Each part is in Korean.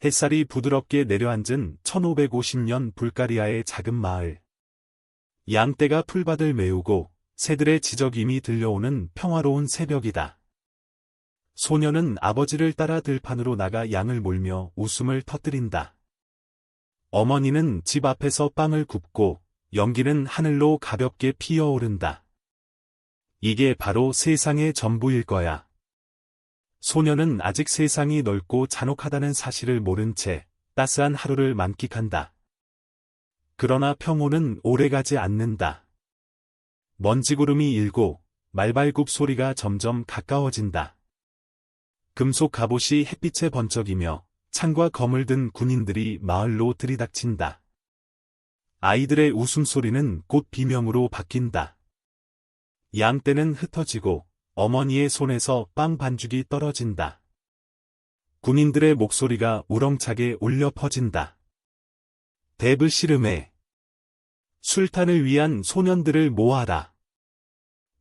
햇살이 부드럽게 내려앉은 1550년 불가리아의 작은 마을. 양떼가 풀밭을 메우고 새들의 지저귀이 들려오는 평화로운 새벽이다. 소녀는 아버지를 따라 들판으로 나가 양을 몰며 웃음을 터뜨린다. 어머니는 집 앞에서 빵을 굽고 연기는 하늘로 가볍게 피어오른다. 이게 바로 세상의 전부일 거야. 소녀는 아직 세상이 넓고 잔혹하다는 사실을 모른 채 따스한 하루를 만끽한다. 그러나 평온은 오래가지 않는다. 먼지구름이 일고 말발굽 소리가 점점 가까워진다. 금속 갑옷이 햇빛에 번쩍이며 창과 검을 든 군인들이 마을로 들이닥친다. 아이들의 웃음소리는 곧 비명으로 바뀐다. 양떼는 흩어지고 어머니의 손에서 빵 반죽이 떨어진다. 군인들의 목소리가 우렁차게 울려 퍼진다. 대브 씨름해. 술탄을 위한 소년들을 모아라.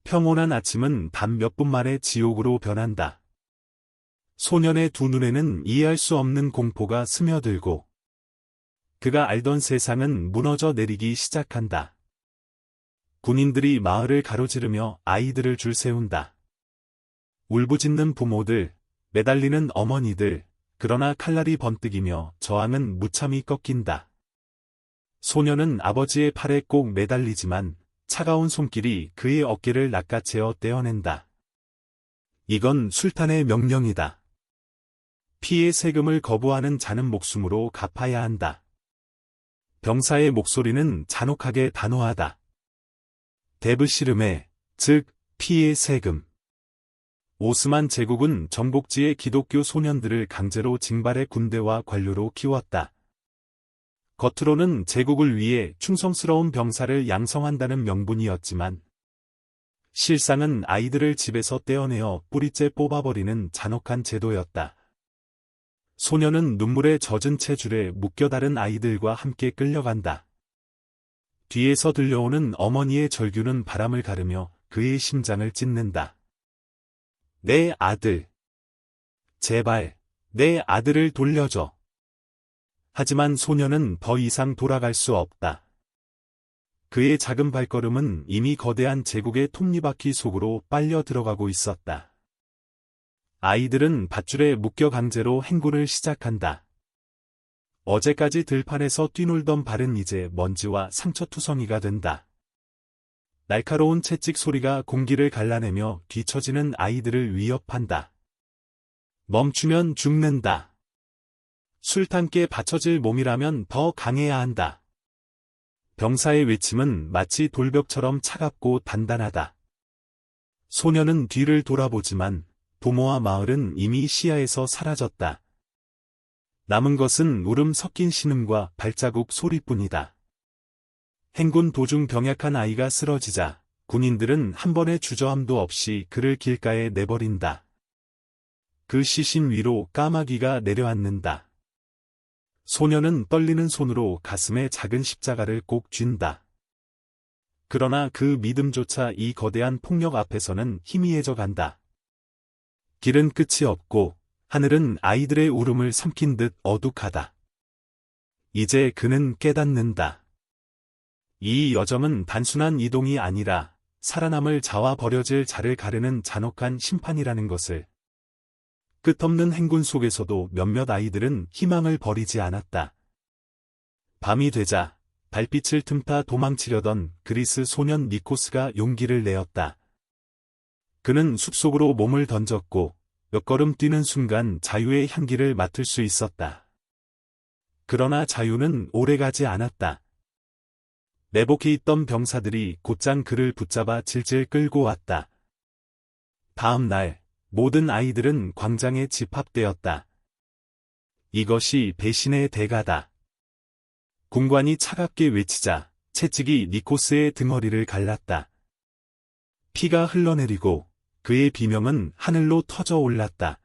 평온한 아침은 단 몇 분 만에 지옥으로 변한다. 소년의 두 눈에는 이해할 수 없는 공포가 스며들고 그가 알던 세상은 무너져 내리기 시작한다. 군인들이 마을을 가로지르며 아이들을 줄 세운다. 울부짖는 부모들, 매달리는 어머니들, 그러나 칼날이 번뜩이며 저항은 무참히 꺾인다. 소녀는 아버지의 팔에 꼭 매달리지만 차가운 손길이 그의 어깨를 낚아채어 떼어낸다. 이건 술탄의 명령이다. 피의 세금을 거부하는 자는 목숨으로 갚아야 한다. 병사의 목소리는 잔혹하게 단호하다. 대브 씨름해, 즉 피의 세금. 오스만 제국은 정복지의 기독교 소년들을 강제로 징발해 군대와 관료로 키웠다. 겉으로는 제국을 위해 충성스러운 병사를 양성한다는 명분이었지만 실상은 아이들을 집에서 떼어내어 뿌리째 뽑아버리는 잔혹한 제도였다. 소녀는 눈물에 젖은 채줄에 묶여 다른 아이들과 함께 끌려간다. 뒤에서 들려오는 어머니의 절규는 바람을 가르며 그의 심장을 찢는다. 내 아들. 제발, 내 아들을 돌려줘. 하지만 소녀는 더 이상 돌아갈 수 없다. 그의 작은 발걸음은 이미 거대한 제국의 톱니바퀴 속으로 빨려 들어가고 있었다. 아이들은 밧줄에 묶여 강제로 행군을 시작한다. 어제까지 들판에서 뛰놀던 발은 이제 먼지와 상처투성이가 된다. 날카로운 채찍 소리가 공기를 갈라내며 뒤처지는 아이들을 위협한다. 멈추면 죽는다. 술탄께 받쳐질 몸이라면 더 강해야 한다. 병사의 외침은 마치 돌벽처럼 차갑고 단단하다. 소녀는 뒤를 돌아보지만 부모와 마을은 이미 시야에서 사라졌다. 남은 것은 울음 섞인 신음과 발자국 소리뿐이다. 행군 도중 병약한 아이가 쓰러지자 군인들은 한 번의 주저함도 없이 그를 길가에 내버린다. 그 시신 위로 까마귀가 내려앉는다. 소녀는 떨리는 손으로 가슴에 작은 십자가를 꼭 쥔다. 그러나 그 믿음조차 이 거대한 폭력 앞에서는 희미해져 간다. 길은 끝이 없고 하늘은 아이들의 울음을 삼킨 듯 어둑하다. 이제 그는 깨닫는다. 이 여정은 단순한 이동이 아니라 살아남을 자와 버려질 자를 가르는 잔혹한 심판이라는 것을. 끝없는 행군 속에서도 몇몇 아이들은 희망을 버리지 않았다. 밤이 되자 발빛을 틈타 도망치려던 그리스 소년 니코스가 용기를 내었다. 그는 숲속으로 몸을 던졌고 몇 걸음 뛰는 순간 자유의 향기를 맡을 수 있었다. 그러나 자유는 오래가지 않았다. 내복해 있던 병사들이 곧장 그를 붙잡아 질질 끌고 왔다. 다음 날 모든 아이들은 광장에 집합되었다. 이것이 배신의 대가다. 군관이 차갑게 외치자 채찍이 니코스의 등허리를 갈랐다. 피가 흘러내리고 그의 비명은 하늘로 터져 올랐다.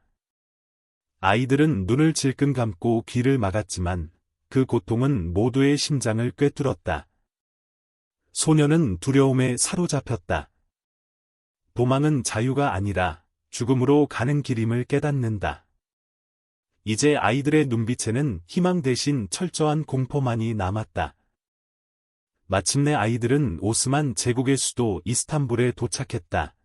아이들은 눈을 질끈 감고 귀를 막았지만 그 고통은 모두의 심장을 꿰뚫었다. 소녀는 두려움에 사로잡혔다. 도망은 자유가 아니라 죽음으로 가는 길임을 깨닫는다. 이제 아이들의 눈빛에는 희망 대신 철저한 공포만이 남았다. 마침내 아이들은 오스만 제국의 수도 이스탄불에 도착했다.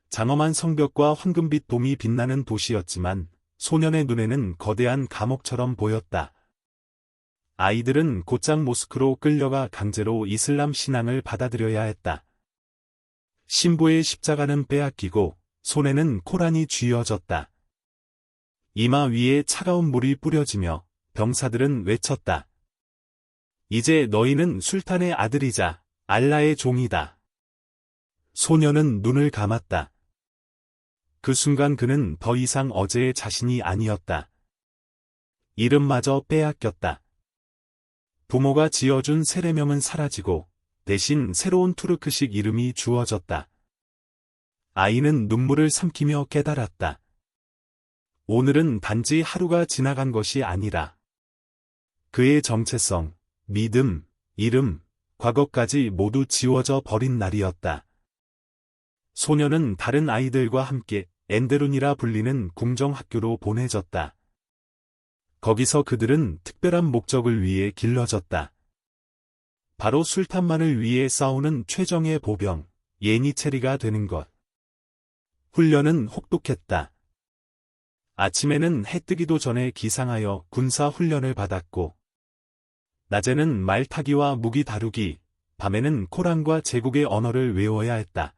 장엄한 성벽과 황금빛 돔이 빛나는 도시였지만 소년의 눈에는 거대한 감옥처럼 보였다. 아이들은 곧장 모스크로 끌려가 강제로 이슬람 신앙을 받아들여야 했다. 신부의 십자가는 빼앗기고 손에는 코란이 쥐어졌다. 이마 위에 차가운 물이 뿌려지며 병사들은 외쳤다. 이제 너희는 술탄의 아들이자 알라의 종이다. 소년은 눈을 감았다. 그 순간 그는 더 이상 어제의 자신이 아니었다. 이름마저 빼앗겼다. 부모가 지어준 세례명은 사라지고 대신 새로운 투르크식 이름이 주어졌다. 아이는 눈물을 삼키며 깨달았다. 오늘은 단지 하루가 지나간 것이 아니라 그의 정체성, 믿음, 이름, 과거까지 모두 지워져 버린 날이었다. 소년은 다른 아이들과 함께 엔데룬이라 불리는 궁정학교로 보내졌다. 거기서 그들은 특별한 목적을 위해 길러졌다. 바로 술탄만을 위해 싸우는 최정예 보병, 예니체리가 되는 것. 훈련은 혹독했다. 아침에는 해 뜨기도 전에 기상하여 군사 훈련을 받았고, 낮에는 말타기와 무기 다루기, 밤에는 코란과 제국의 언어를 외워야 했다.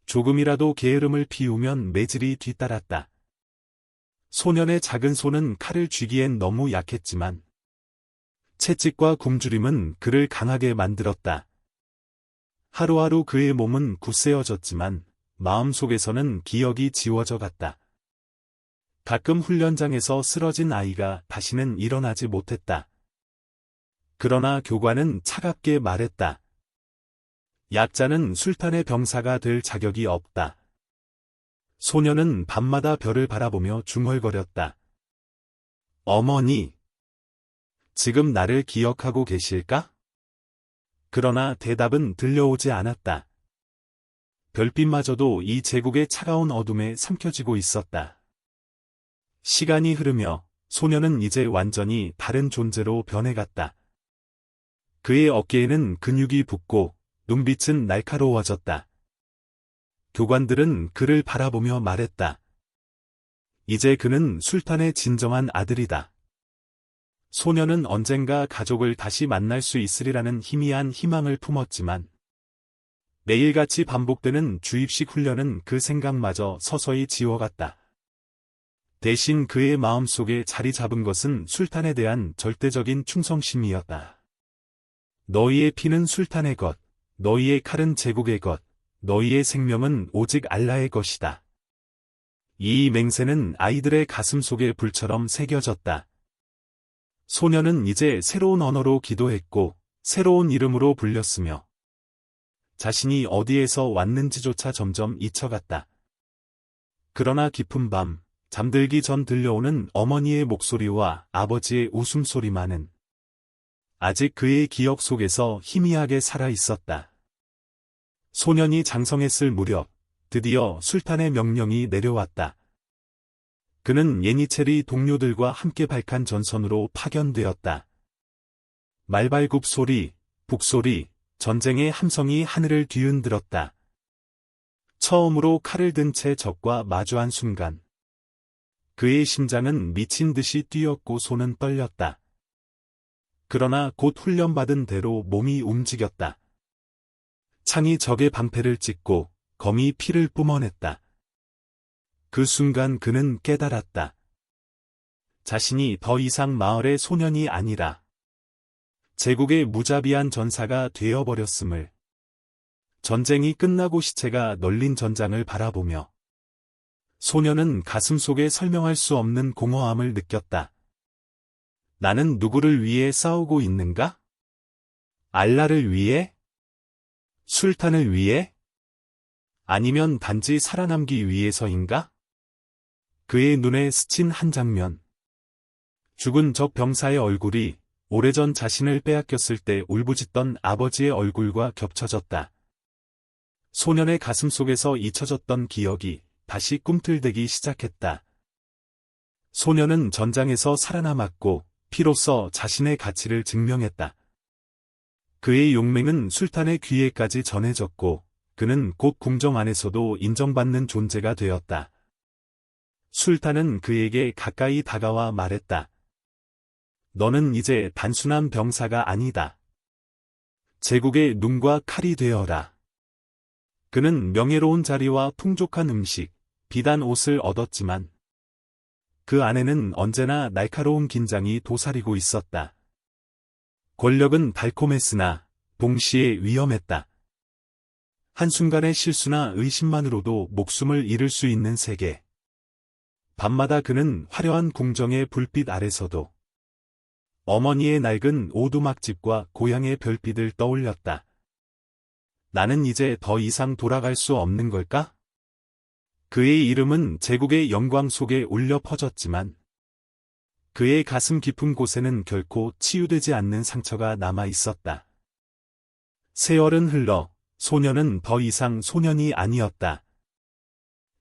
조금이라도 게으름을 피우면 매질이 뒤따랐다. 소년의 작은 손은 칼을 쥐기엔 너무 약했지만 채찍과 굶주림은 그를 강하게 만들었다. 하루하루 그의 몸은 굳세어졌지만 마음속에서는 기억이 지워져 갔다. 가끔 훈련장에서 쓰러진 아이가 다시는 일어나지 못했다. 그러나 교관은 차갑게 말했다. 약자는 술탄의 병사가 될 자격이 없다. 소년은 밤마다 별을 바라보며 중얼거렸다. 어머니, 지금 나를 기억하고 계실까? 그러나 대답은 들려오지 않았다. 별빛마저도 이 제국의 차가운 어둠에 삼켜지고 있었다. 시간이 흐르며 소년은 이제 완전히 다른 존재로 변해갔다. 그의 어깨에는 근육이 붙고 눈빛은 날카로워졌다. 교관들은 그를 바라보며 말했다. 이제 그는 술탄의 진정한 아들이다. 소년은 언젠가 가족을 다시 만날 수 있으리라는 희미한 희망을 품었지만 매일같이 반복되는 주입식 훈련은 그 생각마저 서서히 지워갔다. 대신 그의 마음속에 자리 잡은 것은 술탄에 대한 절대적인 충성심이었다. 너희의 피는 술탄의 것, 너희의 칼은 제국의 것, 너희의 생명은 오직 알라의 것이다. 이 맹세는 아이들의 가슴 속에 불처럼 새겨졌다. 소년은 이제 새로운 언어로 기도했고 새로운 이름으로 불렸으며 자신이 어디에서 왔는지조차 점점 잊혀갔다. 그러나 깊은 밤, 잠들기 전 들려오는 어머니의 목소리와 아버지의 웃음소리만은 아직 그의 기억 속에서 희미하게 살아 있었다. 소년이 장성했을 무렵, 드디어 술탄의 명령이 내려왔다. 그는 예니체리 동료들과 함께 발칸 전선으로 파견되었다. 말발굽 소리, 북소리, 전쟁의 함성이 하늘을 뒤흔들었다. 처음으로 칼을 든 채 적과 마주한 순간, 그의 심장은 미친 듯이 뛰었고 손은 떨렸다. 그러나 곧 훈련받은 대로 몸이 움직였다. 창이 적의 방패를 찢고 검이 피를 뿜어냈다. 그 순간 그는 깨달았다. 자신이 더 이상 마을의 소년이 아니라 제국의 무자비한 전사가 되어버렸음을. 전쟁이 끝나고 시체가 널린 전장을 바라보며 소년은 가슴속에 설명할 수 없는 공허함을 느꼈다. 나는 누구를 위해 싸우고 있는가? 알라를 위해? 술탄을 위해? 아니면 단지 살아남기 위해서인가? 그의 눈에 스친 한 장면. 죽은 적 병사의 얼굴이 오래전 자신을 빼앗겼을 때 울부짖던 아버지의 얼굴과 겹쳐졌다. 소년의 가슴 속에서 잊혀졌던 기억이 다시 꿈틀대기 시작했다. 소녀는 전장에서 살아남았고 피로써 자신의 가치를 증명했다. 그의 용맹은 술탄의 귀에까지 전해졌고 그는 곧 궁정 안에서도 인정받는 존재가 되었다. 술탄은 그에게 가까이 다가와 말했다. 너는 이제 단순한 병사가 아니다. 제국의 눈과 칼이 되어라. 그는 명예로운 자리와 풍족한 음식, 비단 옷을 얻었지만 그 안에는 언제나 날카로운 긴장이 도사리고 있었다. 권력은 달콤했으나 동시에 위험했다. 한순간의 실수나 의심만으로도 목숨을 잃을 수 있는 세계. 밤마다 그는 화려한 궁정의 불빛 아래서도 어머니의 낡은 오두막집과 고향의 별빛을 떠올렸다. 나는 이제 더 이상 돌아갈 수 없는 걸까? 그의 이름은 제국의 영광 속에 울려 퍼졌지만 그의 가슴 깊은 곳에는 결코 치유되지 않는 상처가 남아 있었다. 세월은 흘러 소녀는 더 이상 소년이 아니었다.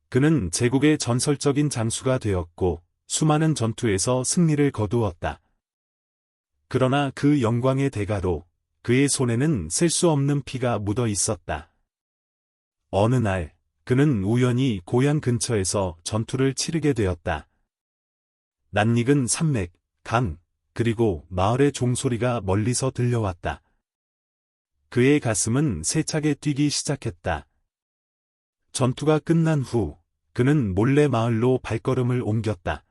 그는 제국의 전설적인 장수가 되었고 수많은 전투에서 승리를 거두었다. 그러나 그 영광의 대가로 그의 손에는 셀 수 없는 피가 묻어 있었다. 어느 날 그는 우연히 고향 근처에서 전투를 치르게 되었다. 낯익은 산맥, 강, 그리고 마을의 종소리가 멀리서 들려왔다. 그의 가슴은 세차게 뛰기 시작했다. 전투가 끝난 후 그는 몰래 마을로 발걸음을 옮겼다.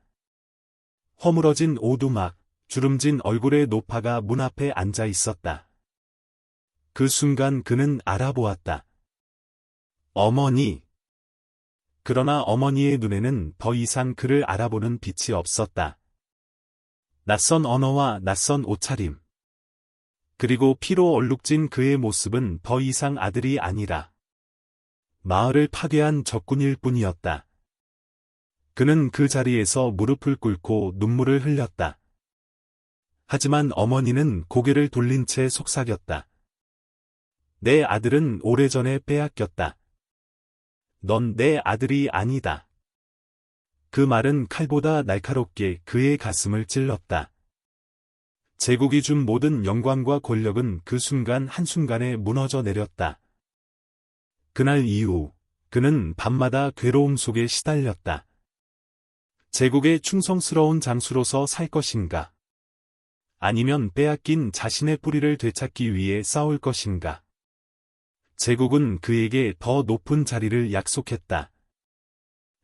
허물어진 오두막, 주름진 얼굴의 노파가 문 앞에 앉아 있었다. 그 순간 그는 알아보았다. 어머니. 그러나 어머니의 눈에는 더 이상 그를 알아보는 빛이 없었다. 낯선 언어와 낯선 옷차림. 그리고 피로 얼룩진 그의 모습은 더 이상 아들이 아니라 마을을 파괴한 적군일 뿐이었다. 그는 그 자리에서 무릎을 꿇고 눈물을 흘렸다. 하지만 어머니는 고개를 돌린 채 속삭였다. 내 아들은 오래전에 빼앗겼다. 넌 내 아들이 아니다. 그 말은 칼보다 날카롭게 그의 가슴을 찔렀다. 제국이 준 모든 영광과 권력은 그 순간 한순간에 무너져 내렸다. 그날 이후 그는 밤마다 괴로움 속에 시달렸다. 제국의 충성스러운 장수로서 살 것인가? 아니면 빼앗긴 자신의 뿌리를 되찾기 위해 싸울 것인가? 제국은 그에게 더 높은 자리를 약속했다.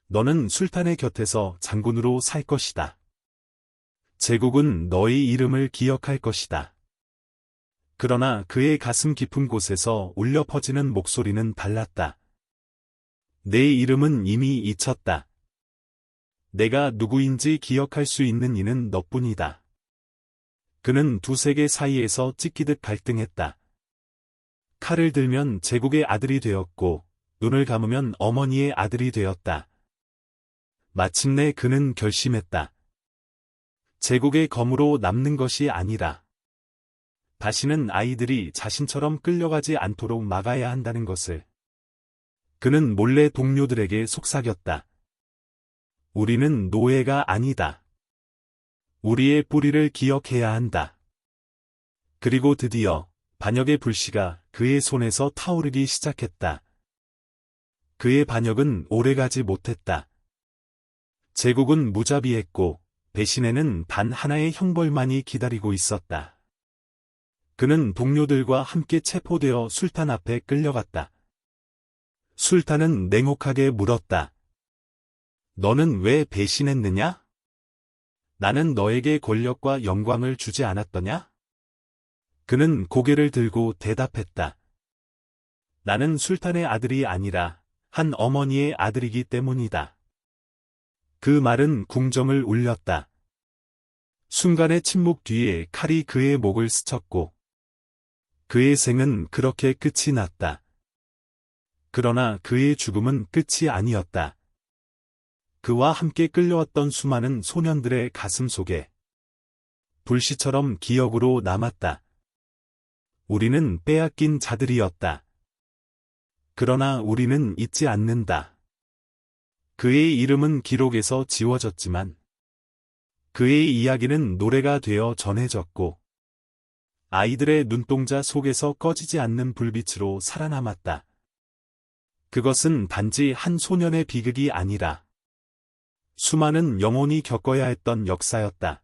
너는 술탄의 곁에서 장군으로 살 것이다. 제국은 너의 이름을 기억할 것이다. 그러나 그의 가슴 깊은 곳에서 울려 퍼지는 목소리는 달랐다. 내 이름은 이미 잊혔다. 내가 누구인지 기억할 수 있는 이는 너뿐이다. 그는 두 세계 사이에서 찢기듯 갈등했다. 칼을 들면 제국의 아들이 되었고 눈을 감으면 어머니의 아들이 되었다. 마침내 그는 결심했다. 제국의 검으로 남는 것이 아니라 다시는 아이들이 자신처럼 끌려가지 않도록 막아야 한다는 것을. 그는 몰래 동료들에게 속삭였다. 우리는 노예가 아니다. 우리의 뿌리를 기억해야 한다. 그리고 드디어 반역의 불씨가 그의 손에서 타오르기 시작했다. 그의 반역은 오래가지 못했다. 제국은 무자비했고 배신에는 단 하나의 형벌만이 기다리고 있었다. 그는 동료들과 함께 체포되어 술탄 앞에 끌려갔다. 술탄은 냉혹하게 물었다. 너는 왜 배신했느냐? 나는 너에게 권력과 영광을 주지 않았더냐? 그는 고개를 들고 대답했다. 나는 술탄의 아들이 아니라 한 어머니의 아들이기 때문이다. 그 말은 궁정을 울렸다. 순간의 침묵 뒤에 칼이 그의 목을 스쳤고 그의 생은 그렇게 끝이 났다. 그러나 그의 죽음은 끝이 아니었다. 그와 함께 끌려왔던 수많은 소년들의 가슴 속에 불씨처럼 기억으로 남았다. 우리는 빼앗긴 자들이었다. 그러나 우리는 잊지 않는다. 그의 이름은 기록에서 지워졌지만 그의 이야기는 노래가 되어 전해졌고 아이들의 눈동자 속에서 꺼지지 않는 불빛으로 살아남았다. 그것은 단지 한 소년의 비극이 아니라 수많은 영혼이 겪어야 했던 역사였다.